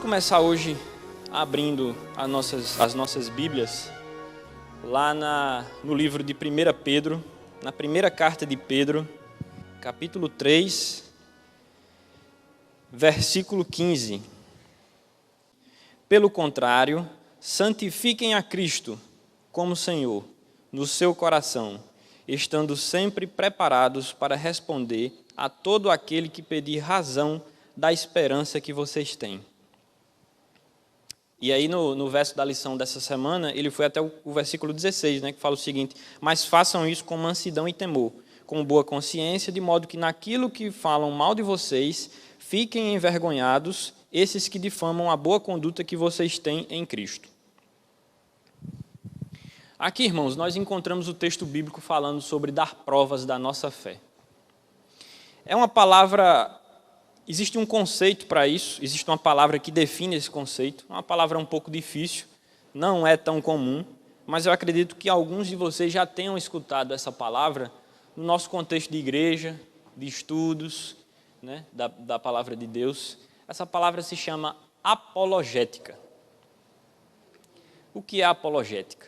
começar hoje abrindo as nossas Bíblias lá no livro de 1 Pedro, na primeira carta de Pedro, capítulo 3, versículo 15. Pelo contrário, santifiquem a Cristo como Senhor no seu coração, estando sempre preparados para responder a todo aquele que pedir razão da esperança que vocês têm. E aí no verso da lição dessa semana, ele foi até o versículo 16, que fala o seguinte: mas façam isso com mansidão e temor, com boa consciência, de modo que naquilo que falam mal de vocês, fiquem envergonhados esses que difamam a boa conduta que vocês têm em Cristo. Aqui, irmãos, nós encontramos o texto bíblico falando sobre dar provas da nossa fé. É uma palavra... Existe um conceito para isso, existe uma palavra que define esse conceito, uma palavra um pouco difícil, não é tão comum, mas eu acredito que alguns de vocês já tenham escutado essa palavra no nosso contexto de igreja, de estudos, da palavra de Deus. Essa palavra se chama apologética. O que é apologética?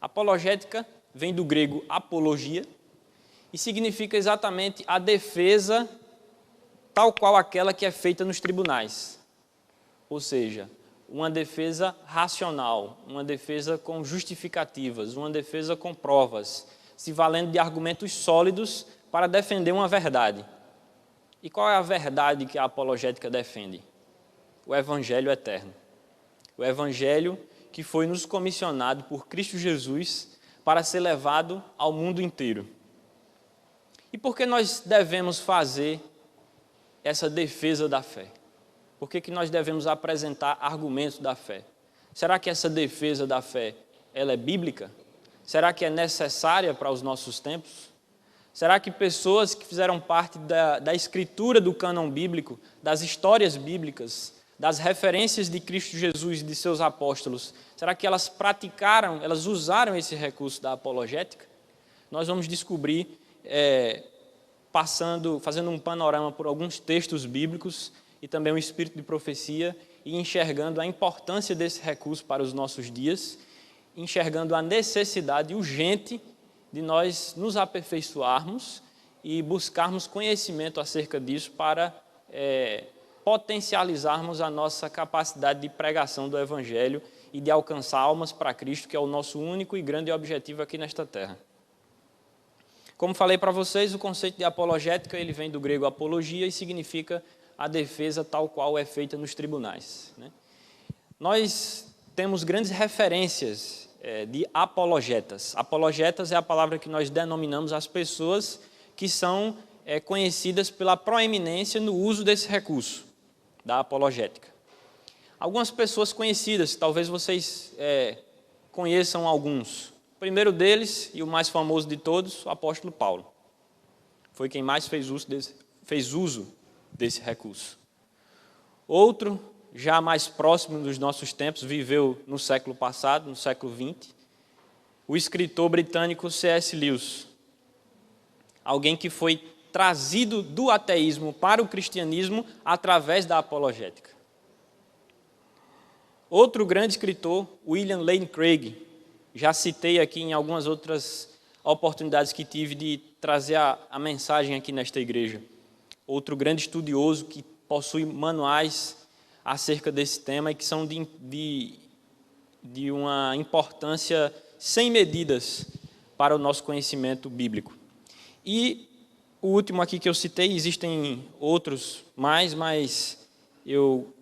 Apologética vem do grego apologia e significa exatamente a defesa tal qual aquela que é feita nos tribunais. Ou seja, uma defesa racional, uma defesa com justificativas, uma defesa com provas, se valendo de argumentos sólidos para defender uma verdade. E qual é a verdade que a apologética defende? O Evangelho eterno. O Evangelho que foi nos comissionado por Cristo Jesus para ser levado ao mundo inteiro. E por que nós devemos fazer essa defesa da fé? Por que nós devemos apresentar argumentos da fé? Será que essa defesa da fé ela é bíblica? Será que é necessária para os nossos tempos? Será que pessoas que fizeram parte da escritura do cânon bíblico, das histórias bíblicas, das referências de Cristo Jesus e de seus apóstolos, será que elas praticaram, elas usaram esse recurso da apologética? Nós vamos descobrir fazendo um panorama por alguns textos bíblicos e também um espírito de profecia e enxergando a importância desse recurso para os nossos dias, enxergando a necessidade urgente de nós nos aperfeiçoarmos e buscarmos conhecimento acerca disso para potencializarmos a nossa capacidade de pregação do Evangelho e de alcançar almas para Cristo, que é o nosso único e grande objetivo aqui nesta terra. Como falei para vocês, o conceito de apologética ele vem do grego apologia e significa a defesa tal qual é feita nos tribunais. Nós temos grandes referências de apologetas. Apologetas é a palavra que nós denominamos as pessoas que são conhecidas pela proeminência no uso desse recurso, da apologética. Algumas pessoas conhecidas, talvez vocês conheçam alguns. O primeiro deles, e o mais famoso de todos, o apóstolo Paulo. Foi quem mais fez uso desse recurso. Outro, já mais próximo dos nossos tempos, viveu no século passado, no século XX, o escritor britânico C.S. Lewis. Alguém que foi trazido do ateísmo para o cristianismo através da apologética. Outro grande escritor, William Lane Craig, já citei aqui em algumas outras oportunidades que tive de trazer a mensagem aqui nesta igreja. Outro grande estudioso que possui manuais acerca desse tema e que são de uma importância sem medidas para o nosso conhecimento bíblico. E o último aqui que eu citei, existem outros mais, mas eu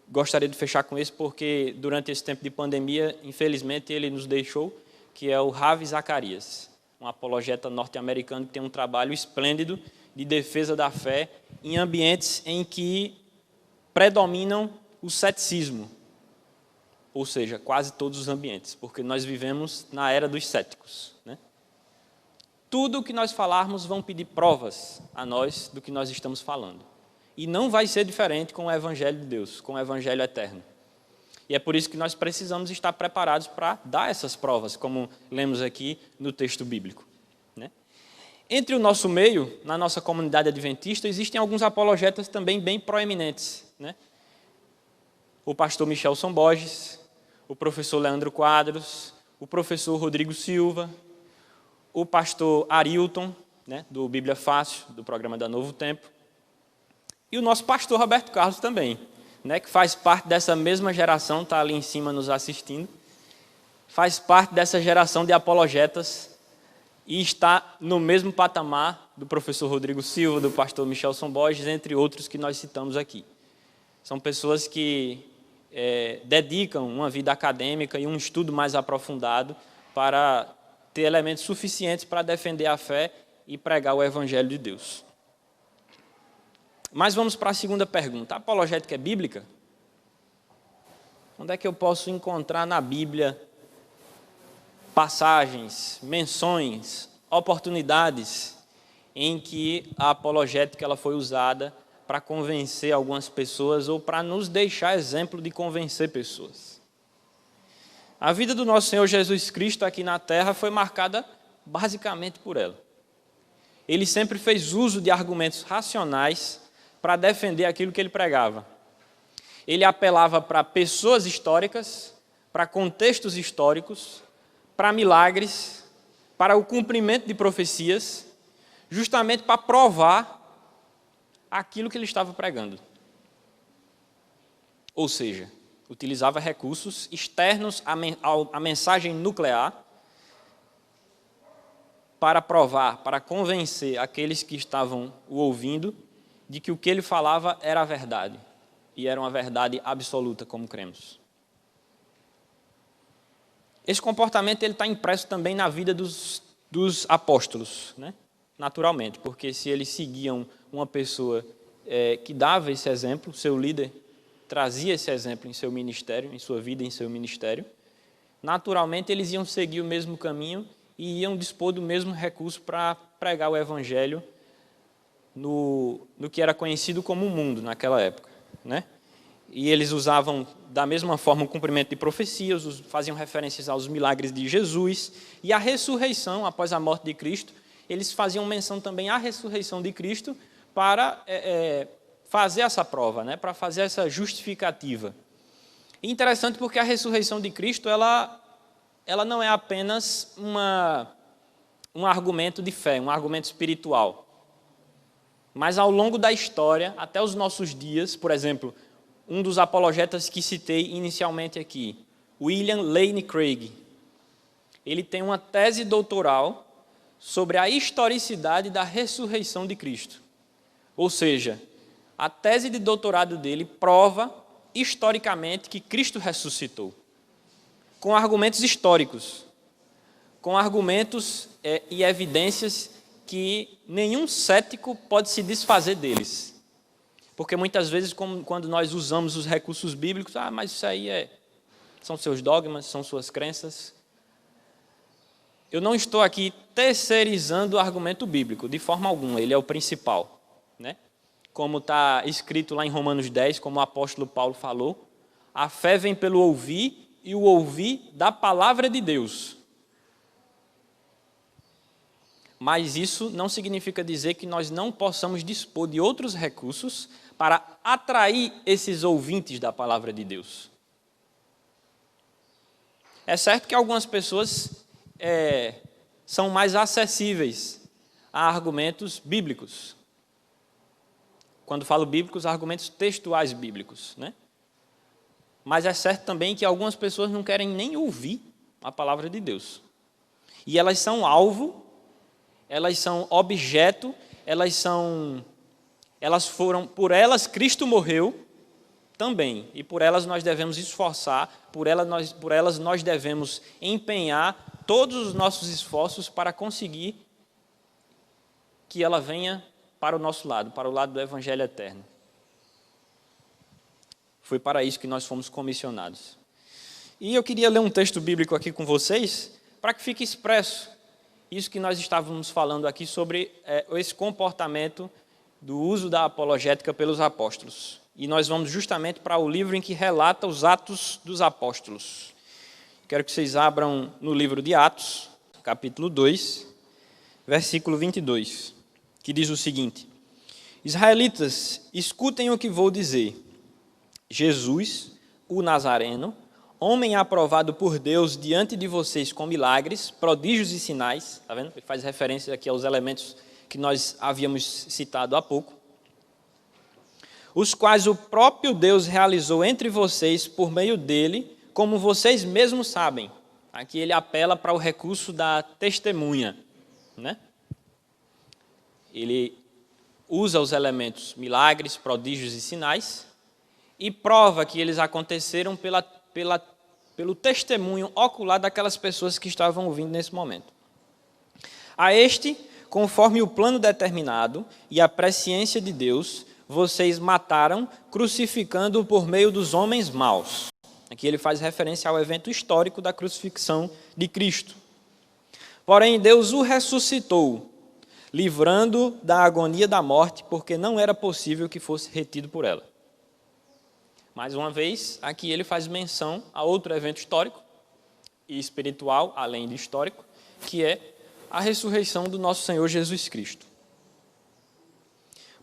gostaria de fechar com esse porque durante esse tempo de pandemia, infelizmente, ele nos deixou, que é o Ravi Zacharias, um apologeta norte-americano que tem um trabalho esplêndido de defesa da fé em ambientes em que predominam o ceticismo, ou seja, quase todos os ambientes, porque nós vivemos na era dos céticos. Tudo o que nós falarmos vão pedir provas a nós do que nós estamos falando. E não vai ser diferente com o Evangelho de Deus, com o Evangelho eterno. E é por isso que nós precisamos estar preparados para dar essas provas, como lemos aqui no texto bíblico. Entre o nosso meio, na nossa comunidade adventista, existem alguns apologetas também bem proeminentes. o pastor Michelson Borges, o professor Leandro Quadros, o professor Rodrigo Silva, o pastor Arilton, né, do Bíblia Fácil, do programa da Novo Tempo, e o nosso pastor Roberto Carlos também, né, que faz parte dessa mesma geração, está ali em cima nos assistindo, faz parte dessa geração de apologetas e está no mesmo patamar do professor Rodrigo Silva, do pastor Michelson Borges, entre outros que nós citamos aqui. São pessoas que dedicam uma vida acadêmica e um estudo mais aprofundado para ter elementos suficientes para defender a fé e pregar o Evangelho de Deus. Mas vamos para a segunda pergunta. A apologética é bíblica? Onde é que eu posso encontrar na Bíblia passagens, menções, oportunidades em que a apologética ela foi usada para convencer algumas pessoas ou para nos deixar exemplo de convencer pessoas? A vida do nosso Senhor Jesus Cristo aqui na Terra foi marcada basicamente por ela. Ele sempre fez uso de argumentos racionais para defender aquilo que ele pregava. Ele apelava para pessoas históricas, para contextos históricos, para milagres, para o cumprimento de profecias, justamente para provar aquilo que ele estava pregando. Ou seja, utilizava recursos externos à mensagem nuclear para provar, para convencer aqueles que estavam o ouvindo de que o que ele falava era a verdade, e era uma verdade absoluta, como cremos. Esse comportamento está impresso também na vida dos apóstolos, né? Naturalmente, porque se eles seguiam uma pessoa que dava esse exemplo, seu líder trazia esse exemplo em seu ministério, em sua vida, em seu ministério, naturalmente eles iam seguir o mesmo caminho e iam dispor do mesmo recurso para pregar o Evangelho no que era conhecido como o mundo naquela época, né? E eles usavam da mesma forma o cumprimento de profecias, faziam referências aos milagres de Jesus e à ressurreição após a morte de Cristo. Eles faziam menção também à ressurreição de Cristo para fazer essa prova, né? Para fazer essa justificativa. E interessante porque a ressurreição de Cristo ela não é apenas um argumento de fé, um argumento espiritual. Mas ao longo da história, até os nossos dias, por exemplo, um dos apologetas que citei inicialmente aqui, William Lane Craig, ele tem uma tese doutoral sobre a historicidade da ressurreição de Cristo. Ou seja, a tese de doutorado dele prova historicamente que Cristo ressuscitou, com argumentos históricos, com argumentos e evidências que nenhum cético pode se desfazer deles. Porque muitas vezes, quando nós usamos os recursos bíblicos, mas isso aí são seus dogmas, são suas crenças. Eu não estou aqui terceirizando o argumento bíblico, de forma alguma, ele é o principal, né? Como está escrito lá em Romanos 10, como o apóstolo Paulo falou, a fé vem pelo ouvir e o ouvir da palavra de Deus. Mas isso não significa dizer que nós não possamos dispor de outros recursos para atrair esses ouvintes da palavra de Deus. É certo que algumas pessoas são mais acessíveis a argumentos bíblicos. Quando falo bíblicos, argumentos textuais bíblicos, né? Mas é certo também que algumas pessoas não querem nem ouvir a palavra de Deus. E elas são alvo, elas são objeto, por elas Cristo morreu também. E por elas nós devemos esforçar, por elas nós devemos empenhar todos os nossos esforços para conseguir que ela venha para o nosso lado, para o lado do Evangelho eterno. Foi para isso que nós fomos comissionados. E eu queria ler um texto bíblico aqui com vocês, para que fique expresso isso que nós estávamos falando aqui sobre esse comportamento do uso da apologética pelos apóstolos. E nós vamos justamente para o livro em que relata os Atos dos Apóstolos. Quero que vocês abram no livro de Atos, capítulo 2, versículo 22, que diz o seguinte: Israelitas, escutem o que vou dizer. Jesus, o Nazareno, homem aprovado por Deus diante de vocês com milagres, prodígios e sinais, está vendo? Ele faz referência aqui aos elementos que nós havíamos citado há pouco, os quais o próprio Deus realizou entre vocês por meio dele, como vocês mesmos sabem. Aqui ele apela para o recurso da testemunha, né? Ele usa os elementos milagres, prodígios e sinais e prova que eles aconteceram pelo testemunho ocular daquelas pessoas que estavam ouvindo nesse momento. A este, conforme o plano determinado e a presciência de Deus, vocês mataram, crucificando-o por meio dos homens maus. Aqui ele faz referência ao evento histórico da crucifixão de Cristo. Porém, Deus o ressuscitou, livrando da agonia da morte, porque não era possível que fosse retido por ela. Mais uma vez, aqui ele faz menção a outro evento histórico e espiritual, além de histórico, que é a ressurreição do nosso Senhor Jesus Cristo.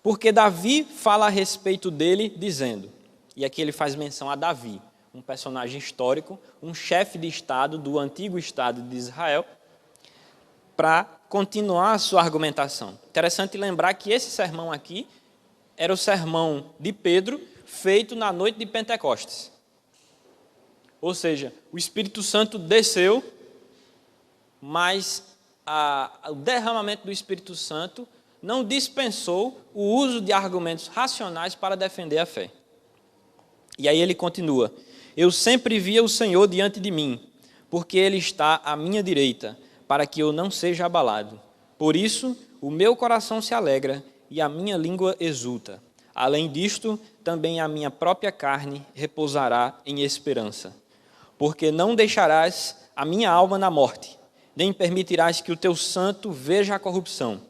Porque Davi fala a respeito dele, dizendo, e aqui ele faz menção a Davi, um personagem histórico, um chefe de Estado do antigo Estado de Israel, para continuar a sua argumentação. Interessante lembrar que esse sermão aqui era o sermão de Pedro, feito na noite de Pentecostes. Ou seja, o Espírito Santo desceu, mas o derramamento do Espírito Santo não dispensou o uso de argumentos racionais para defender a fé. E aí ele continua, eu sempre via o Senhor diante de mim, porque Ele está à minha direita, para que eu não seja abalado. Por isso, o meu coração se alegra e a minha língua exulta. Além disto, também a minha própria carne repousará em esperança. Porque não deixarás a minha alma na morte, nem permitirás que o teu santo veja a corrupção.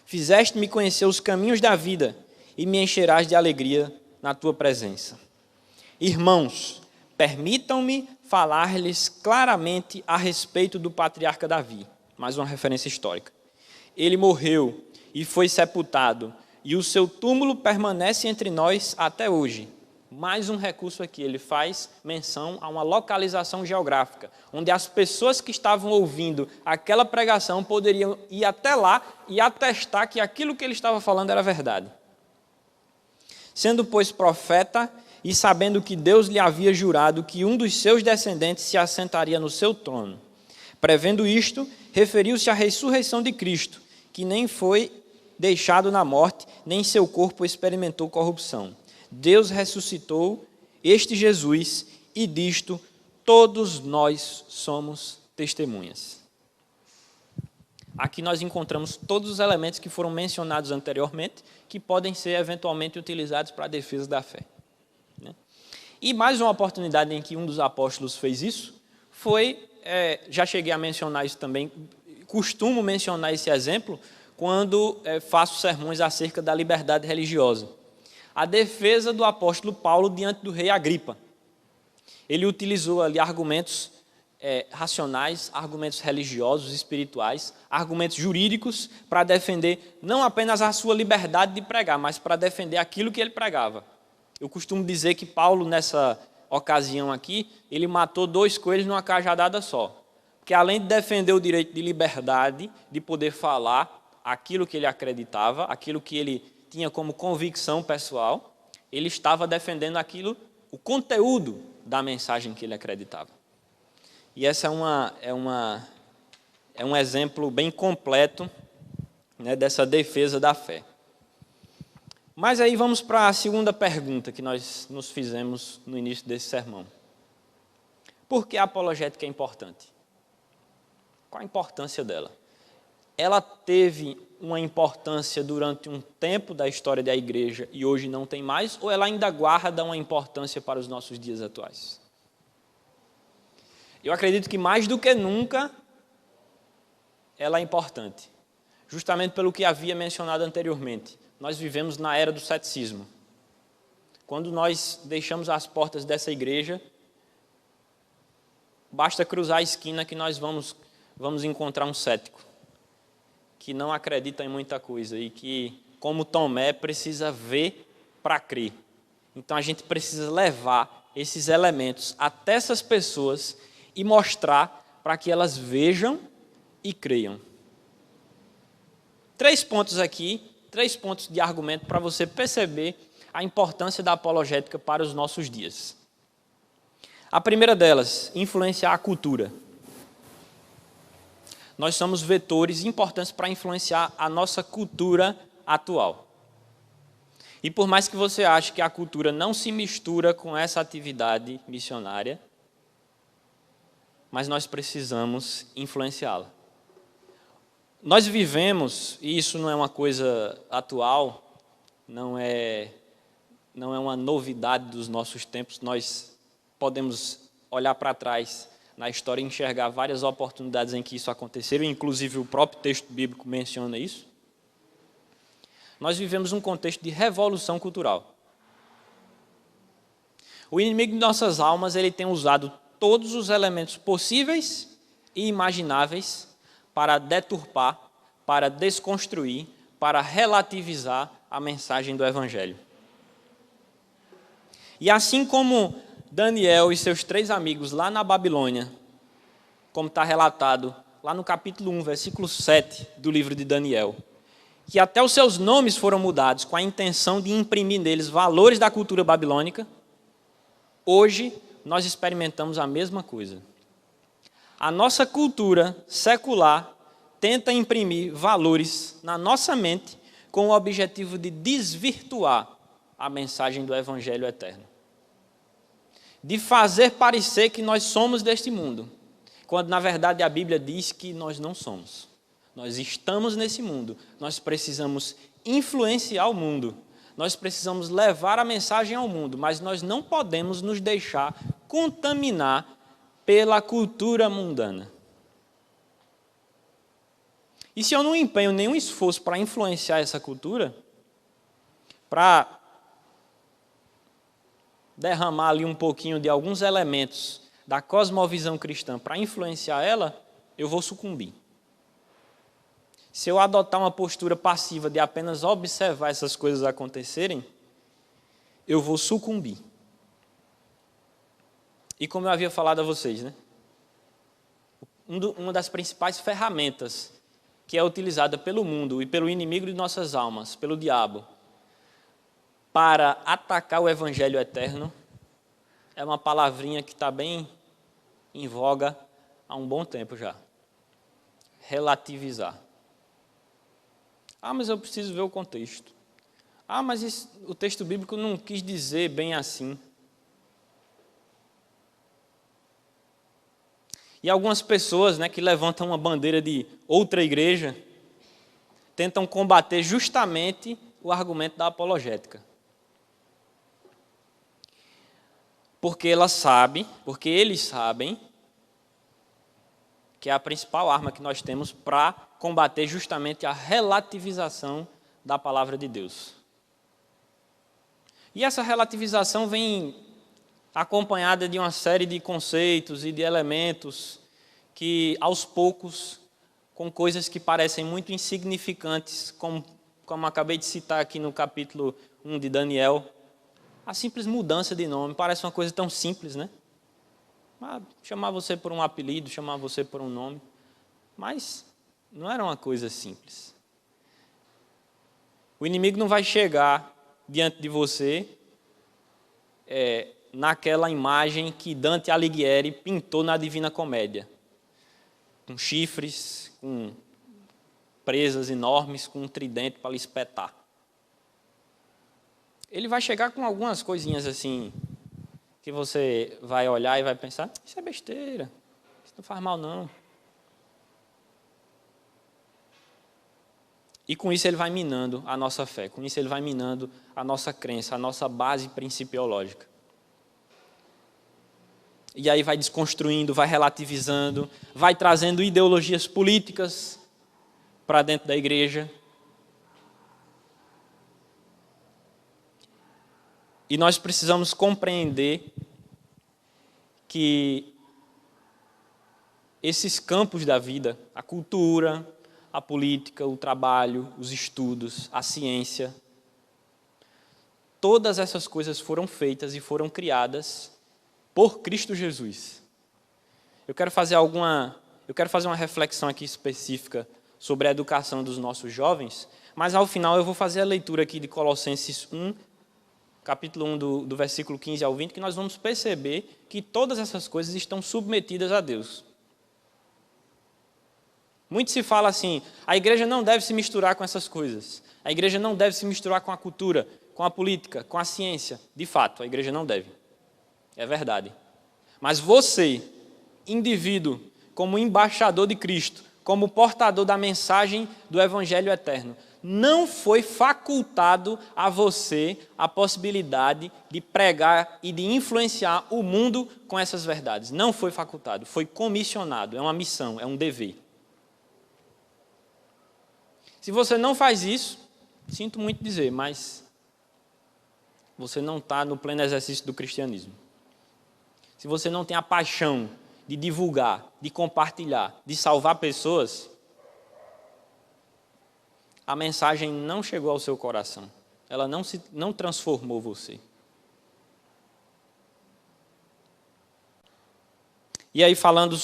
Fizeste-me conhecer os caminhos da vida e me encherás de alegria na tua presença. Irmãos, permitam-me falar-lhes claramente a respeito do patriarca Davi. Mais uma referência histórica. Ele morreu e foi sepultado, e o seu túmulo permanece entre nós até hoje. Mais um recurso aqui, ele faz menção a uma localização geográfica, onde as pessoas que estavam ouvindo aquela pregação poderiam ir até lá e atestar que aquilo que ele estava falando era verdade. Sendo, pois, profeta, e sabendo que Deus lhe havia jurado que um dos seus descendentes se assentaria no seu trono. Prevendo isto, referiu-se à ressurreição de Cristo, que nem foi deixado na morte, nem seu corpo experimentou corrupção. Deus ressuscitou este Jesus, e disto todos nós somos testemunhas. Aqui nós encontramos todos os elementos que foram mencionados anteriormente, que podem ser eventualmente utilizados para a defesa da fé. E mais uma oportunidade em que um dos apóstolos fez isso foi, já cheguei a mencionar isso também, costumo mencionar esse exemplo quando faço sermões acerca da liberdade religiosa. A defesa do apóstolo Paulo diante do rei Agripa. Ele utilizou ali argumentos racionais, argumentos religiosos, espirituais, argumentos jurídicos para defender não apenas a sua liberdade de pregar, mas para defender aquilo que ele pregava. Eu costumo dizer que Paulo, nessa ocasião aqui, ele matou 2 coelhos numa cajadada só. Porque além de defender o direito de liberdade, de poder falar aquilo que ele acreditava, aquilo que ele tinha como convicção pessoal, ele estava defendendo aquilo, o conteúdo da mensagem que ele acreditava. E essa é um exemplo bem completo, né, dessa defesa da fé. Mas aí vamos para a segunda pergunta que nós nos fizemos no início desse sermão. Por que a apologética é importante? Qual a importância dela? Ela teve uma importância durante um tempo da história da igreja e hoje não tem mais, ou ela ainda guarda uma importância para os nossos dias atuais? Eu acredito que mais do que nunca ela é importante, justamente pelo que havia mencionado anteriormente. Nós vivemos na era do ceticismo. Quando nós deixamos as portas dessa igreja, basta cruzar a esquina que nós vamos encontrar um cético, que não acredita em muita coisa e que, como Tomé, precisa ver para crer. Então a gente precisa levar esses elementos até essas pessoas e mostrar para que elas vejam e creiam. 3 pontos aqui, 3 pontos de argumento para você perceber a importância da apologética para os nossos dias. A primeira delas, influenciar a cultura. Nós somos vetores importantes para influenciar a nossa cultura atual. E por mais que você ache que a cultura não se mistura com essa atividade missionária, mas nós precisamos influenciá-la. Nós vivemos, e isso não é uma coisa atual, não é uma novidade dos nossos tempos, nós podemos olhar para trás na história e enxergar várias oportunidades em que isso aconteceu, inclusive o próprio texto bíblico menciona isso. Nós vivemos um contexto de revolução cultural. O inimigo de nossas almas, ele tem usado todos os elementos possíveis e imagináveis para deturpar, para desconstruir, para relativizar a mensagem do Evangelho. E assim como Daniel e seus 3 amigos lá na Babilônia, como está relatado lá no capítulo 1, versículo 7 do livro de Daniel, que até os seus nomes foram mudados com a intenção de imprimir neles valores da cultura babilônica, hoje nós experimentamos a mesma coisa. A nossa cultura secular tenta imprimir valores na nossa mente com o objetivo de desvirtuar a mensagem do Evangelho eterno. De fazer parecer que nós somos deste mundo, quando na verdade a Bíblia diz que nós não somos. Nós estamos nesse mundo, nós precisamos influenciar o mundo, nós precisamos levar a mensagem ao mundo, mas nós não podemos nos deixar contaminar pela cultura mundana. E se eu não empenho nenhum esforço para influenciar essa cultura, para derramar ali um pouquinho de alguns elementos da cosmovisão cristã para influenciar ela, eu vou sucumbir. Se eu adotar uma postura passiva de apenas observar essas coisas acontecerem, eu vou sucumbir. E como eu havia falado a vocês, né? Uma das principais ferramentas que é utilizada pelo mundo e pelo inimigo de nossas almas, pelo diabo, para atacar o Evangelho eterno, é uma palavrinha que está bem em voga há um bom tempo já. Relativizar. Ah, mas eu preciso ver o contexto. Ah, mas o texto bíblico não quis dizer bem assim. E algumas pessoas, né, que levantam uma bandeira de outra igreja, tentam combater justamente o argumento da apologética. Porque eles sabem que é a principal arma que nós temos para combater justamente a relativização da palavra de Deus. E essa relativização vem acompanhada de uma série de conceitos e de elementos que, aos poucos, com coisas que parecem muito insignificantes, como acabei de citar aqui no capítulo 1 de Daniel, a simples mudança de nome parece uma coisa tão simples, né? Chamar você por um apelido, chamar você por um nome, mas não era uma coisa simples. O inimigo não vai chegar diante de você naquela imagem que Dante Alighieri pintou na Divina Comédia, com chifres, com presas enormes, com um tridente para lhe espetar. Ele vai chegar com algumas coisinhas assim, que você vai olhar e vai pensar, isso é besteira, isso não faz mal não. E com isso ele vai minando a nossa fé, com isso ele vai minando a nossa crença, a nossa base principiológica. E aí vai desconstruindo, vai relativizando, vai trazendo ideologias políticas para dentro da igreja. E nós precisamos compreender que esses campos da vida, a cultura, a política, o trabalho, os estudos, a ciência, todas essas coisas foram feitas e foram criadas por Cristo Jesus. Eu quero fazer uma reflexão aqui específica sobre a educação dos nossos jovens, mas ao final eu vou fazer a leitura aqui de Colossenses 1, capítulo 1, do versículo 15 ao 20, que nós vamos perceber que todas essas coisas estão submetidas a Deus. Muito se fala assim, a igreja não deve se misturar com essas coisas. A igreja não deve se misturar com a cultura, com a política, com a ciência. De fato, a igreja não deve. É verdade. Mas você, indivíduo, como embaixador de Cristo, como portador da mensagem do Evangelho eterno, não foi facultado a você a possibilidade de pregar e de influenciar o mundo com essas verdades. Não foi facultado, foi comissionado, é uma missão, é um dever. Se você não faz isso, sinto muito dizer, mas você não está no pleno exercício do cristianismo. Se você não tem a paixão de divulgar, de compartilhar, de salvar pessoas, a mensagem não chegou ao seu coração. Ela não transformou você. E aí, falando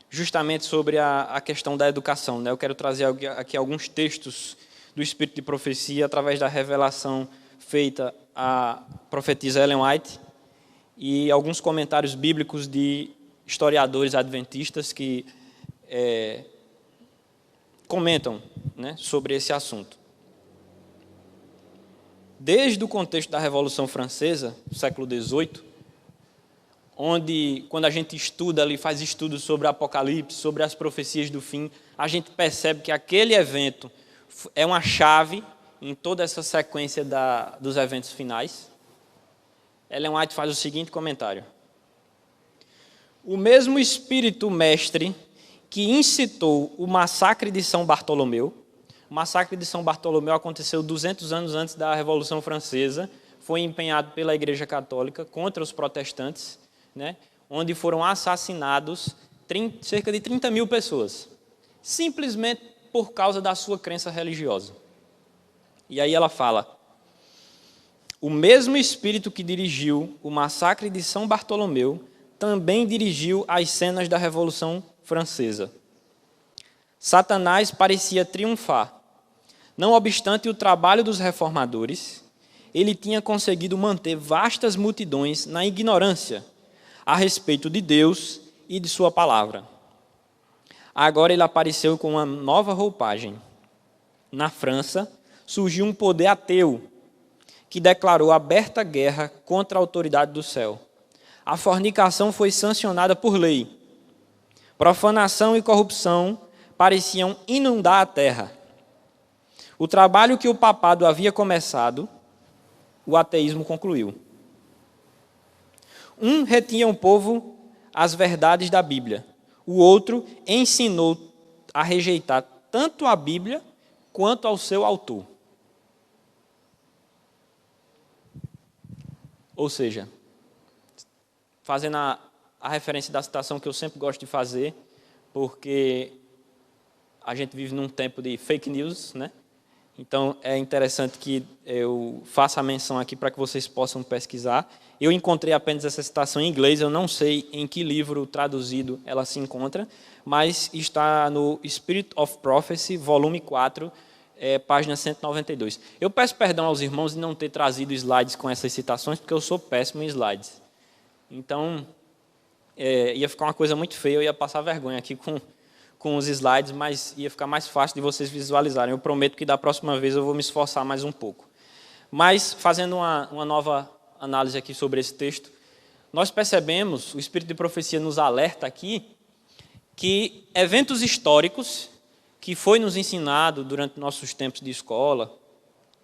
justamente sobre a questão da educação, né? Eu quero trazer aqui alguns textos do Espírito de Profecia através da revelação feita à profetisa Ellen White e alguns comentários bíblicos de historiadores adventistas que comentam, né, sobre esse assunto. Desde o contexto da Revolução Francesa, do século XVIII, onde, quando a gente estuda ali, faz estudos sobre o Apocalipse, sobre as profecias do fim, a gente percebe que aquele evento é uma chave em toda essa sequência dos eventos finais. Ellen White faz o seguinte comentário: o mesmo espírito mestre que incitou o massacre de São Bartolomeu. O massacre de São Bartolomeu aconteceu 200 anos antes da Revolução Francesa, foi empenhado pela Igreja Católica contra os protestantes, né, onde foram assassinados cerca de 30 mil pessoas, simplesmente por causa da sua crença religiosa. E aí ela fala: o mesmo espírito que dirigiu o massacre de São Bartolomeu também dirigiu as cenas da Revolução Francesa. Satanás parecia triunfar. Não obstante o trabalho dos reformadores, ele tinha conseguido manter vastas multidões na ignorância a respeito de Deus e de sua palavra. Agora ele apareceu com uma nova roupagem. Na França, surgiu um poder ateu que declarou aberta guerra contra a autoridade do céu. A fornicação foi sancionada por lei. Profanação e corrupção pareciam inundar a terra. O trabalho que o papado havia começado, o ateísmo concluiu. Um retinha o povo as verdades da Bíblia. O outro ensinou a rejeitar tanto a Bíblia quanto ao seu autor. Ou seja, fazendo a referência da citação que eu sempre gosto de fazer, porque a gente vive num tempo de fake news, né? Então, é interessante que eu faça a menção aqui para que vocês possam pesquisar. Eu encontrei apenas essa citação em inglês, eu não sei em que livro traduzido ela se encontra, mas está no Spirit of Prophecy, volume 4, página 192. Eu peço perdão aos irmãos de não ter trazido slides com essas citações, porque eu sou péssimo em slides. Então, ia ficar uma coisa muito feia, eu ia passar vergonha aqui com os slides, mas ia ficar mais fácil de vocês visualizarem. Eu prometo que da próxima vez eu vou me esforçar mais um pouco. Mas, fazendo uma nova análise aqui sobre esse texto, nós percebemos, o Espírito de Profecia nos alerta aqui, que eventos históricos, que foi nos ensinado durante nossos tempos de escola,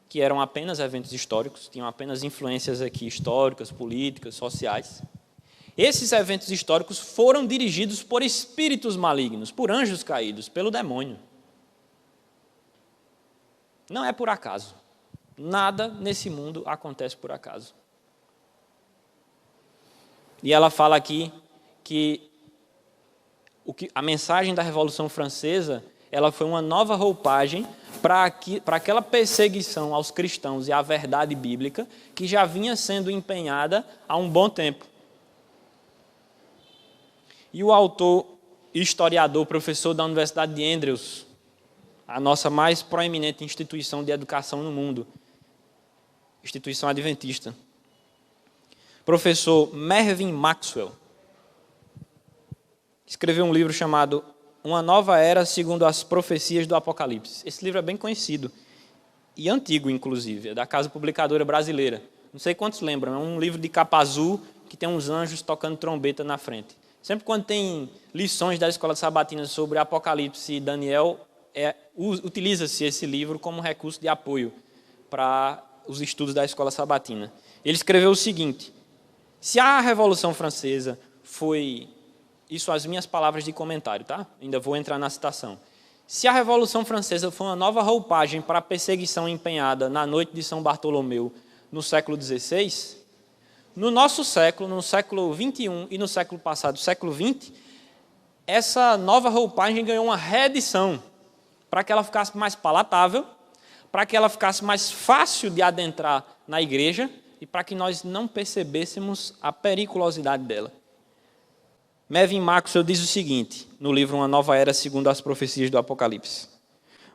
que eram apenas eventos históricos, tinham apenas influências aqui históricas, políticas, sociais. Esses eventos históricos foram dirigidos por espíritos malignos, por anjos caídos, pelo demônio. Não é por acaso. Nada nesse mundo acontece por acaso. E ela fala aqui que a mensagem da Revolução Francesa, ela foi uma nova roupagem para aquela perseguição aos cristãos e à verdade bíblica que já vinha sendo empenhada há um bom tempo. E o autor e historiador, professor da Universidade de Andrews, a nossa mais proeminente instituição de educação no mundo, instituição adventista, professor Mervyn Maxwell, escreveu um livro chamado Uma Nova Era Segundo as Profecias do Apocalipse. Esse livro é bem conhecido e antigo, inclusive, é da Casa Publicadora Brasileira. Não sei quantos lembram, é um livro de capa azul que tem uns anjos tocando trombeta na frente. Sempre quando tem lições da Escola Sabatina sobre Apocalipse e Daniel, utiliza-se esse livro como recurso de apoio para os estudos da Escola Sabatina. Ele escreveu o seguinte: se a Revolução Francesa foi... Isso as minhas palavras de comentário, tá? Ainda vou entrar na citação. Se a Revolução Francesa foi uma nova roupagem para a perseguição empenhada na noite de São Bartolomeu no século XVI, no nosso século, no século XXI e no século passado, século XX, essa nova roupagem ganhou uma reedição para que ela ficasse mais palatável, para que ela ficasse mais fácil de adentrar na igreja e para que nós não percebêssemos a periculosidade dela. Mervyn Maxwell diz o seguinte, no livro Uma Nova Era Segundo as Profecias do Apocalipse: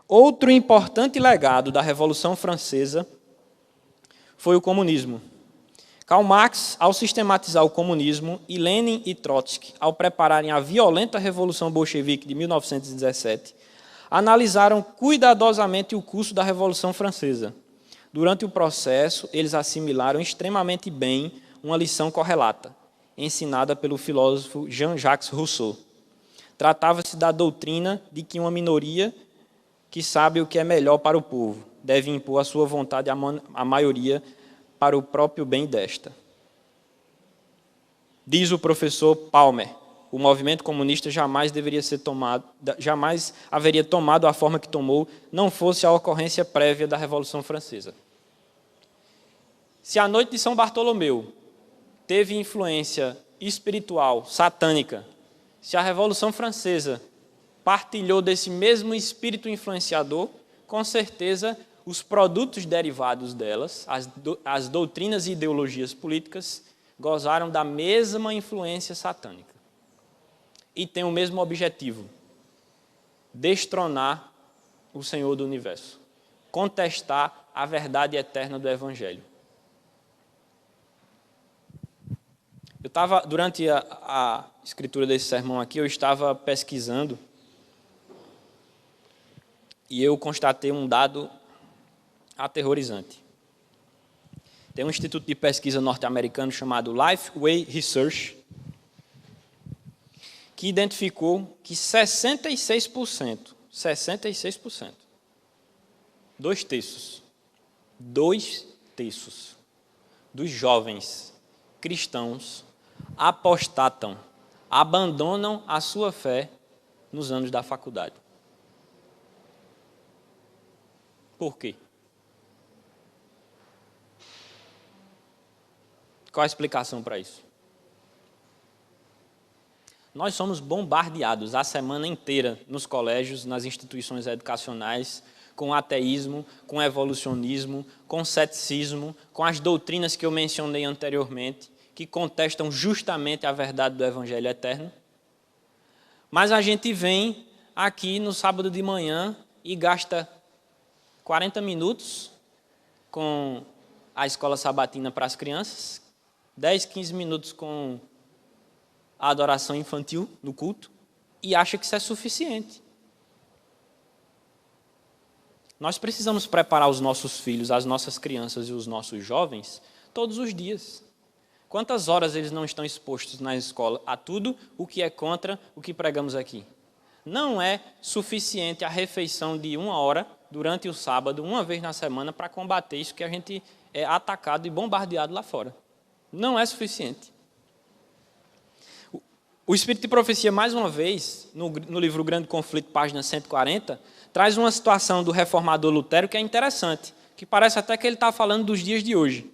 outro importante legado da Revolução Francesa foi o comunismo. Karl Marx, ao sistematizar o comunismo, e Lenin e Trotsky, ao prepararem a violenta Revolução Bolchevique de 1917, analisaram cuidadosamente o curso da Revolução Francesa. Durante o processo, eles assimilaram extremamente bem uma lição correlata, ensinada pelo filósofo Jean-Jacques Rousseau. Tratava-se da doutrina de que uma minoria que sabe o que é melhor para o povo deve impor a sua vontade à maioria para o próprio bem desta. Diz o professor Palmer: o movimento comunista jamais haveria tomado a forma que tomou, não fosse a ocorrência prévia da Revolução Francesa. Se a noite de São Bartolomeu teve influência espiritual, satânica, se a Revolução Francesa partilhou desse mesmo espírito influenciador, com certeza os produtos derivados delas, as doutrinas e ideologias políticas, gozaram da mesma influência satânica. E têm o mesmo objetivo: destronar o Senhor do Universo, contestar a verdade eterna do Evangelho. Durante a escritura desse sermão aqui, eu estava pesquisando e eu constatei um dado aterrorizante. Tem um instituto de pesquisa norte-americano chamado Lifeway Research, que identificou que 66%, 2 terços dos jovens cristãos apostatam, abandonam a sua fé nos anos da faculdade. Por quê? Qual a explicação para isso? Nós somos bombardeados a semana inteira nos colégios, nas instituições educacionais, com ateísmo, com evolucionismo, com ceticismo, com as doutrinas que eu mencionei anteriormente, que contestam justamente a verdade do Evangelho eterno. Mas a gente vem aqui no sábado de manhã e gasta 40 minutos com a escola sabatina para as crianças, 10, 15 minutos com a adoração infantil no culto, e acha que isso é suficiente. Nós precisamos preparar os nossos filhos, as nossas crianças e os nossos jovens todos os dias. Quantas horas eles não estão expostos na escola a tudo o que é contra o que pregamos aqui? Não é suficiente a refeição de 1 hora durante o sábado, uma vez na semana, para combater isso que a gente é atacado e bombardeado lá fora. Não é suficiente. O Espírito de Profecia, mais uma vez, no livro O Grande Conflito, página 140, traz uma situação do reformador Lutero que é interessante, que parece até que ele está falando dos dias de hoje.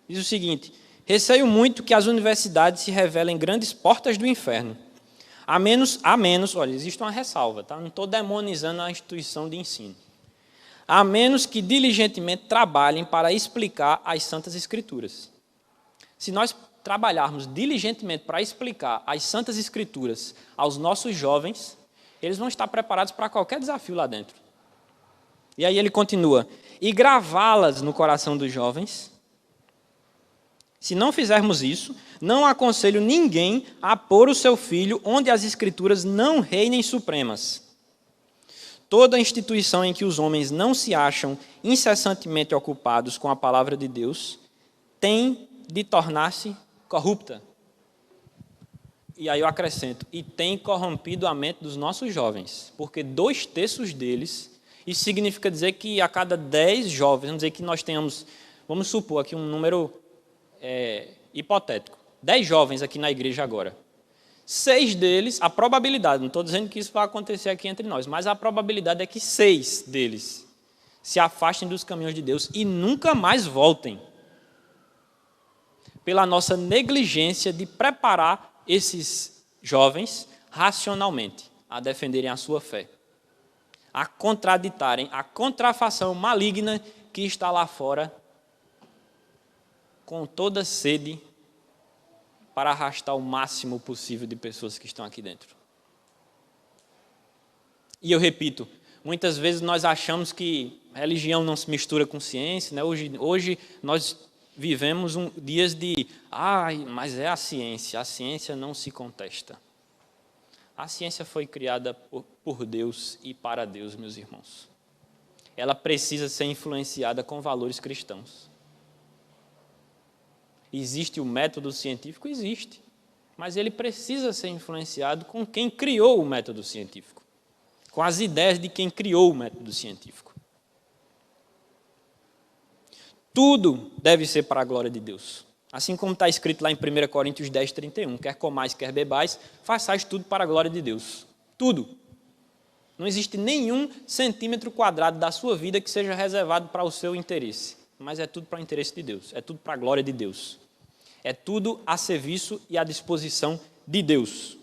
Diz o seguinte: receio muito que as universidades se revelem grandes portas do inferno. A menos, olha, existe uma ressalva, tá? Não estou demonizando a instituição de ensino. A menos que diligentemente trabalhem para explicar as Santas Escrituras. Se nós trabalharmos diligentemente para explicar as Santas Escrituras aos nossos jovens, eles vão estar preparados para qualquer desafio lá dentro. E aí ele continua, e gravá-las no coração dos jovens. Se não fizermos isso, não aconselho ninguém a pôr o seu filho onde as Escrituras não reinem supremas. Toda instituição em que os homens não se acham incessantemente ocupados com a palavra de Deus tem de tornar-se corrupta. E aí eu acrescento, e tem corrompido a mente dos nossos jovens, porque 2/3 deles, isso significa dizer que a cada 10 jovens, vamos dizer que nós tenhamos, vamos supor aqui um número hipotético, 10 jovens aqui na igreja agora. 6 deles, a probabilidade, não estou dizendo que isso vai acontecer aqui entre nós, mas a probabilidade é que 6 deles se afastem dos caminhos de Deus e nunca mais voltem. Pela nossa negligência de preparar esses jovens racionalmente a defenderem a sua fé, a contraditarem a contrafação maligna que está lá fora, com toda sede para arrastar o máximo possível de pessoas que estão aqui dentro. E eu repito, muitas vezes nós achamos que religião não se mistura com ciência, né? Hoje nós vivemos dias de, mas é a ciência não se contesta. A ciência foi criada por Deus e para Deus, meus irmãos. Ela precisa ser influenciada com valores cristãos. Existe o método científico? Existe. Mas ele precisa ser influenciado com quem criou o método científico, com as ideias de quem criou o método científico. Tudo deve ser para a glória de Deus. Assim como está escrito lá em 1 Coríntios 10, 31, quer comais, quer bebais, façais tudo para a glória de Deus. Tudo. Não existe nenhum centímetro quadrado da sua vida que seja reservado para o seu interesse. Mas é tudo para o interesse de Deus, é tudo para a glória de Deus. É tudo a serviço e à disposição de Deus.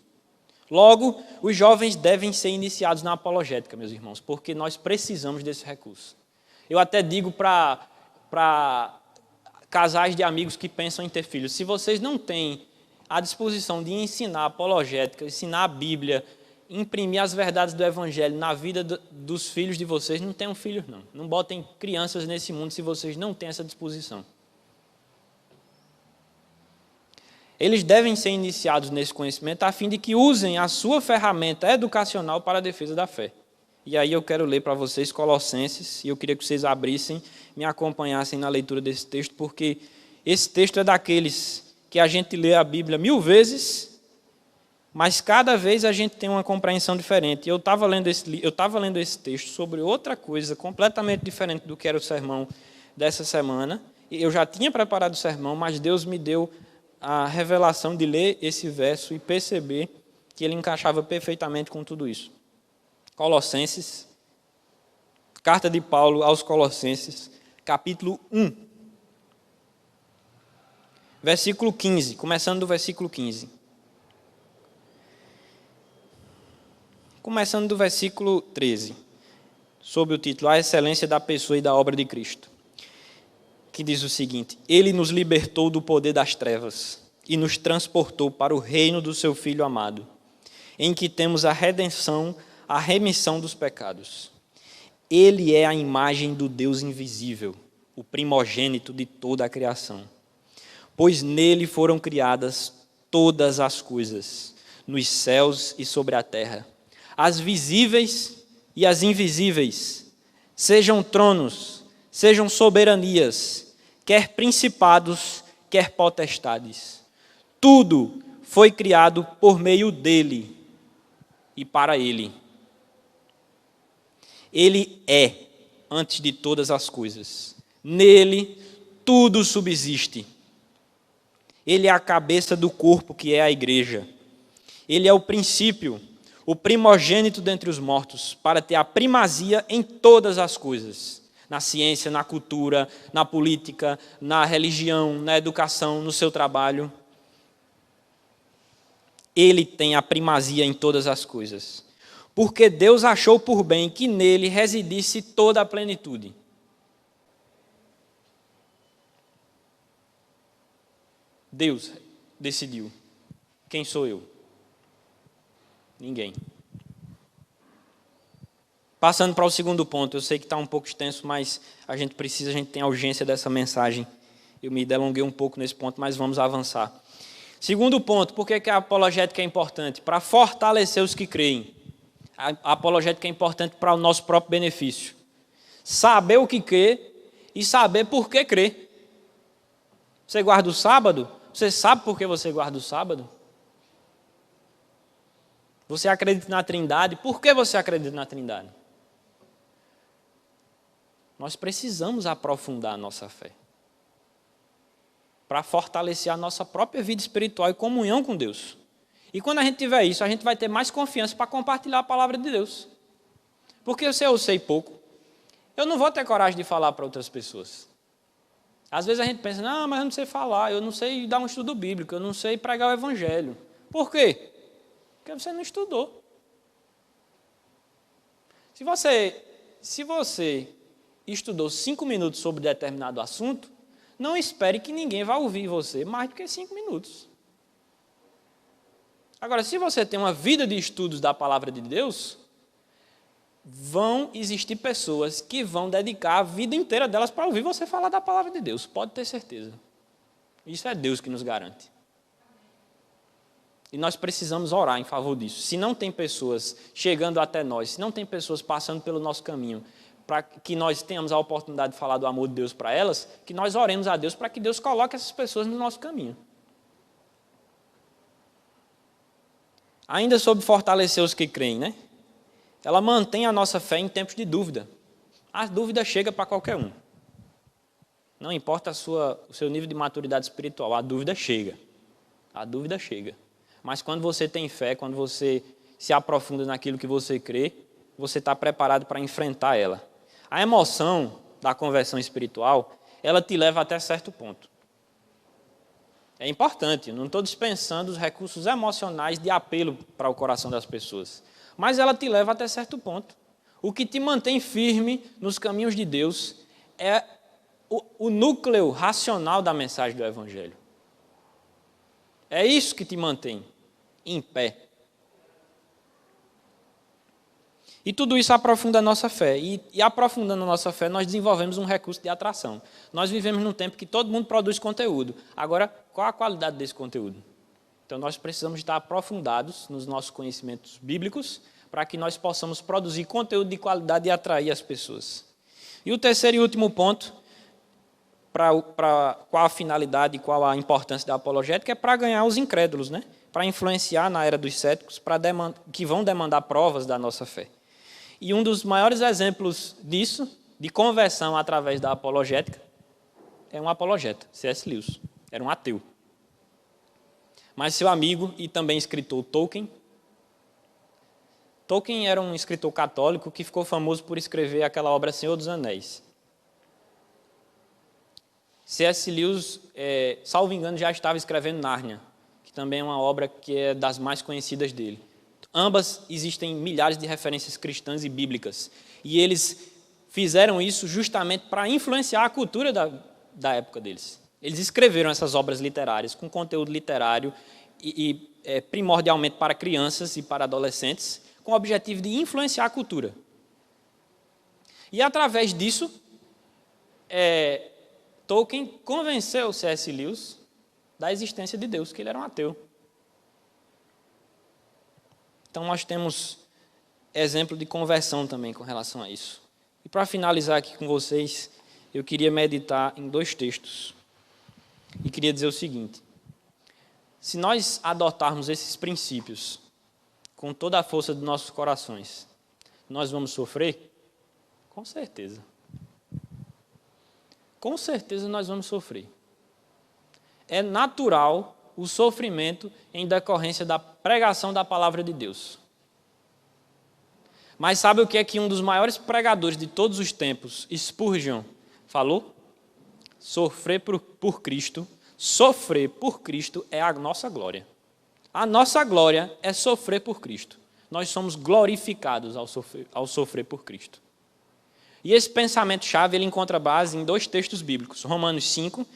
Logo, os jovens devem ser iniciados na apologética, meus irmãos, porque nós precisamos desse recurso. Eu até digo para casais de amigos que pensam em ter filhos, se vocês não têm a disposição de ensinar apologética, ensinar a Bíblia, imprimir as verdades do Evangelho na vida dos filhos de vocês, não tenham filhos, não. Não botem crianças nesse mundo se vocês não têm essa disposição. Eles devem ser iniciados nesse conhecimento a fim de que usem a sua ferramenta educacional para a defesa da fé. E aí eu quero ler para vocês Colossenses, e eu queria que vocês abrissem, me acompanhassem na leitura desse texto, porque esse texto é daqueles que a gente lê a Bíblia 1000 vezes, mas cada vez a gente tem uma compreensão diferente. Eu estava lendo esse texto sobre outra coisa completamente diferente do que era o sermão dessa semana. Eu já tinha preparado o sermão, mas Deus me deu a revelação de ler esse verso e perceber que ele encaixava perfeitamente com tudo isso. Colossenses, carta de Paulo aos Colossenses, capítulo 1, versículo 15, começando do versículo 15. Começando do versículo 13, sob o título A Excelência da Pessoa e da Obra de Cristo, que diz o seguinte: Ele nos libertou do poder das trevas e nos transportou para o reino do seu Filho amado, em que temos a redenção, a remissão dos pecados. Ele é a imagem do Deus invisível, o primogênito de toda a criação, pois nele foram criadas todas as coisas, nos céus e sobre a terra, as visíveis e as invisíveis, sejam tronos, sejam soberanias, quer principados, quer potestades. Tudo foi criado por meio dele e para ele. Ele é antes de todas as coisas. Nele tudo subsiste. Ele é a cabeça do corpo, que é a igreja. Ele é o princípio, o primogênito dentre os mortos, para ter a primazia em todas as coisas. Na ciência, na cultura, na política, na religião, na educação, no seu trabalho. Ele tem a primazia em todas as coisas. Porque Deus achou por bem que nele residisse toda a plenitude. Deus decidiu? Quem sou eu? Ninguém. Passando para o segundo ponto, eu sei que está um pouco extenso, mas a gente tem a urgência dessa mensagem. Eu me delonguei um pouco nesse ponto, mas vamos avançar. Segundo ponto, por que a apologética é importante? Para fortalecer os que creem. A apologética é importante para o nosso próprio benefício. Saber o que crê e saber por que crê. Você guarda o sábado? Você sabe por que você guarda o sábado? Você acredita na Trindade? Por que você acredita na Trindade? Nós precisamos aprofundar a nossa fé para fortalecer a nossa própria vida espiritual e comunhão com Deus. E quando a gente tiver isso, a gente vai ter mais confiança para compartilhar a palavra de Deus. Porque se eu sei pouco, eu não vou ter coragem de falar para outras pessoas. Às vezes a gente pensa, não, mas eu não sei falar, eu não sei dar um estudo bíblico, eu não sei pregar o evangelho. Por quê? Porque você não estudou. Se você estudou 5 minutos sobre determinado assunto, não espere que ninguém vá ouvir você mais do que 5 minutos. Agora, se você tem uma vida de estudos da palavra de Deus, vão existir pessoas que vão dedicar a vida inteira delas para ouvir você falar da palavra de Deus. Pode ter certeza. Isso é Deus que nos garante. E nós precisamos orar em favor disso. Se não tem pessoas chegando até nós, se não tem pessoas passando pelo nosso caminho, para que nós tenhamos a oportunidade de falar do amor de Deus para elas, que nós oremos a Deus para que Deus coloque essas pessoas no nosso caminho. Ainda sobre fortalecer os que creem, né? Ela mantém a nossa fé em tempos de dúvida. A dúvida chega para qualquer um. Não importa o seu nível de maturidade espiritual, a dúvida chega. A dúvida chega. Mas quando você tem fé, quando você se aprofunda naquilo que você crê, você está preparado para enfrentar ela. A emoção da conversão espiritual, ela te leva até certo ponto. É importante, eu não estou dispensando os recursos emocionais de apelo para o coração das pessoas. Mas ela te leva até certo ponto. O que te mantém firme nos caminhos de Deus é o núcleo racional da mensagem do Evangelho. É isso que te mantém em pé. E tudo isso aprofunda a nossa fé. E aprofundando a nossa fé, nós desenvolvemos um recurso de atração. Nós vivemos num tempo que todo mundo produz conteúdo. Agora, qual a qualidade desse conteúdo? Então, nós precisamos estar aprofundados nos nossos conhecimentos bíblicos para que nós possamos produzir conteúdo de qualidade e atrair as pessoas. E o terceiro e último ponto, qual a finalidade e qual a importância da apologética, é para ganhar os incrédulos, né? Para influenciar na era dos céticos, que vão demandar provas da nossa fé. E um dos maiores exemplos disso, de conversão através da apologética, é um apologeta, C.S. Lewis. Era um ateu. Mas seu amigo e também escritor Tolkien era um escritor católico que ficou famoso por escrever aquela obra Senhor dos Anéis. C.S. Lewis, salvo engano, já estava escrevendo Nárnia, que também é uma obra que é das mais conhecidas dele. Ambas existem milhares de referências cristãs e bíblicas. E eles fizeram isso justamente para influenciar a cultura da época deles. Eles escreveram essas obras literárias com conteúdo literário primordialmente para crianças e para adolescentes, com o objetivo de influenciar a cultura. E através disso, Tolkien convenceu C.S. Lewis da existência de Deus, que ele era um ateu. Então, nós temos exemplo de conversão também com relação a isso. E para finalizar aqui com vocês, eu queria meditar em 2 textos. E queria dizer o seguinte: se nós adotarmos esses princípios com toda a força dos nossos corações, nós vamos sofrer? Com certeza. Com certeza nós vamos sofrer. É natural o sofrimento em decorrência da pregação da palavra de Deus. Mas sabe o que é que um dos maiores pregadores de todos os tempos, Spurgeon, falou? Sofrer por Cristo é a nossa glória. A nossa glória é sofrer por Cristo. Nós somos glorificados ao sofrer por Cristo. E esse pensamento-chave ele encontra base em 2 textos bíblicos, Romanos 5,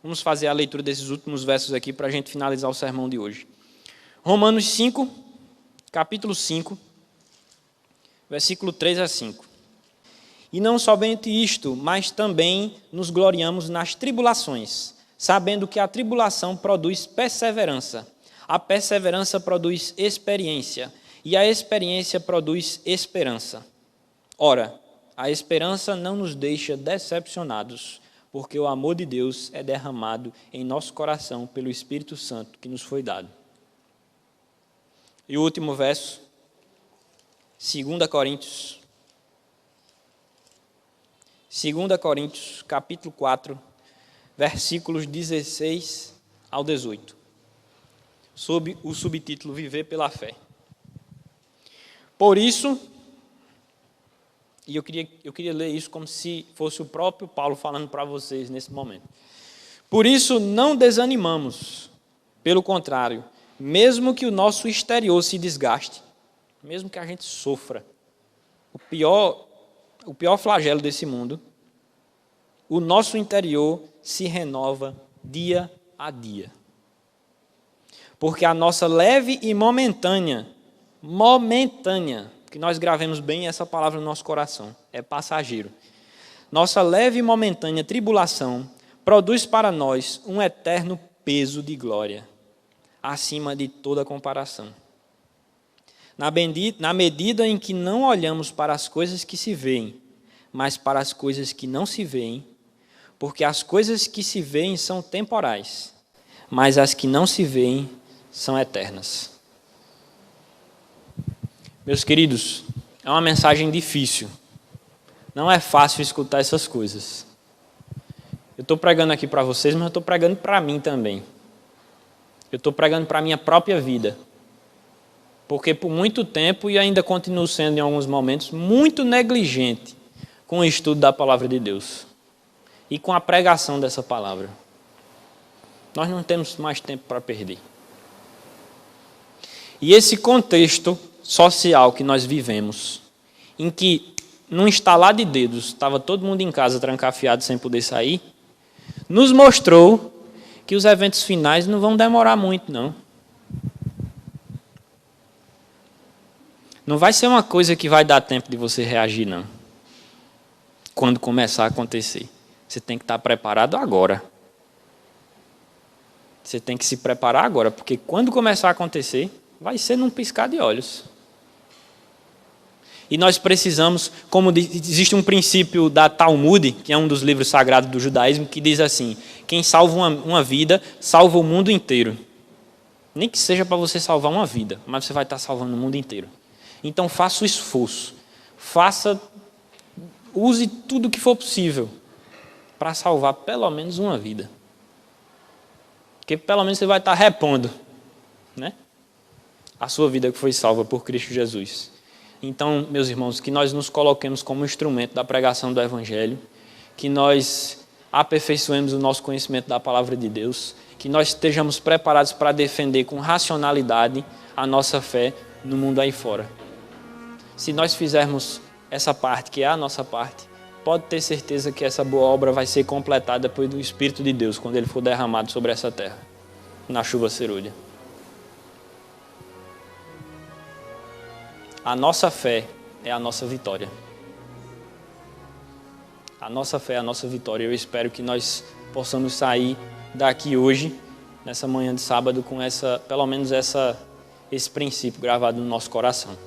Vamos fazer a leitura desses últimos versos aqui para a gente finalizar o sermão de hoje. Romanos 5, capítulo 5, versículo 3 a 5. E não somente isto, mas também nos gloriamos nas tribulações, sabendo que a tribulação produz perseverança. A perseverança produz experiência, e a experiência produz esperança. Ora, a esperança não nos deixa decepcionados, porque o amor de Deus é derramado em nosso coração pelo Espírito Santo que nos foi dado. E o último verso, 2 Coríntios, capítulo 4, versículos 16 ao 18, sob o subtítulo Viver pela Fé. Por isso, e eu queria ler isso como se fosse o próprio Paulo falando para vocês nesse momento. Por isso, não desanimamos, pelo contrário, mesmo que o nosso exterior se desgaste, mesmo que a gente sofra, o pior flagelo desse mundo, o nosso interior se renova dia a dia. Porque a nossa leve e momentânea, que nós gravemos bem essa palavra no nosso coração, é passageiro. Nossa leve e momentânea tribulação produz para nós um eterno peso de glória, acima de toda comparação. Na medida em que não olhamos para as coisas que se veem, mas para as coisas que não se veem, porque as coisas que se veem são temporais, mas as que não se veem são eternas. Meus queridos, é uma mensagem difícil. Não é fácil escutar essas coisas. Eu estou pregando aqui para vocês, mas eu estou pregando para mim também. Eu estou pregando para a minha própria vida. Porque por muito tempo, e ainda continuo sendo em alguns momentos, muito negligente com o estudo da palavra de Deus. E com a pregação dessa palavra. Nós não temos mais tempo para perder. E esse contexto social que nós vivemos, em que, num estalar de dedos, estava todo mundo em casa trancafiado sem poder sair, nos mostrou que os eventos finais não vão demorar muito, não. Não vai ser uma coisa que vai dar tempo de você reagir, não. Quando começar a acontecer. Você tem que estar preparado agora. Você tem que se preparar agora, porque quando começar a acontecer, vai ser num piscar de olhos. E nós precisamos, como existe um princípio da Talmud, que é um dos livros sagrados do judaísmo, que diz assim: quem salva uma vida, salva o mundo inteiro. Nem que seja para você salvar uma vida, mas você vai estar salvando o mundo inteiro. Então faça o esforço, use tudo o que for possível para salvar pelo menos uma vida. Porque pelo menos você vai estar repondo, né? A sua vida que foi salva por Cristo Jesus. Então, meus irmãos, que nós nos coloquemos como instrumento da pregação do Evangelho, que nós aperfeiçoemos o nosso conhecimento da palavra de Deus, que nós estejamos preparados para defender com racionalidade a nossa fé no mundo aí fora. Se nós fizermos essa parte, que é a nossa parte, pode ter certeza que essa boa obra vai ser completada depois do Espírito de Deus, quando ele for derramado sobre essa terra, na chuva cerúlea. A nossa fé é a nossa vitória. A nossa fé é a nossa vitória. Eu espero que nós possamos sair daqui hoje, nessa manhã de sábado, com pelo menos esse princípio gravado no nosso coração.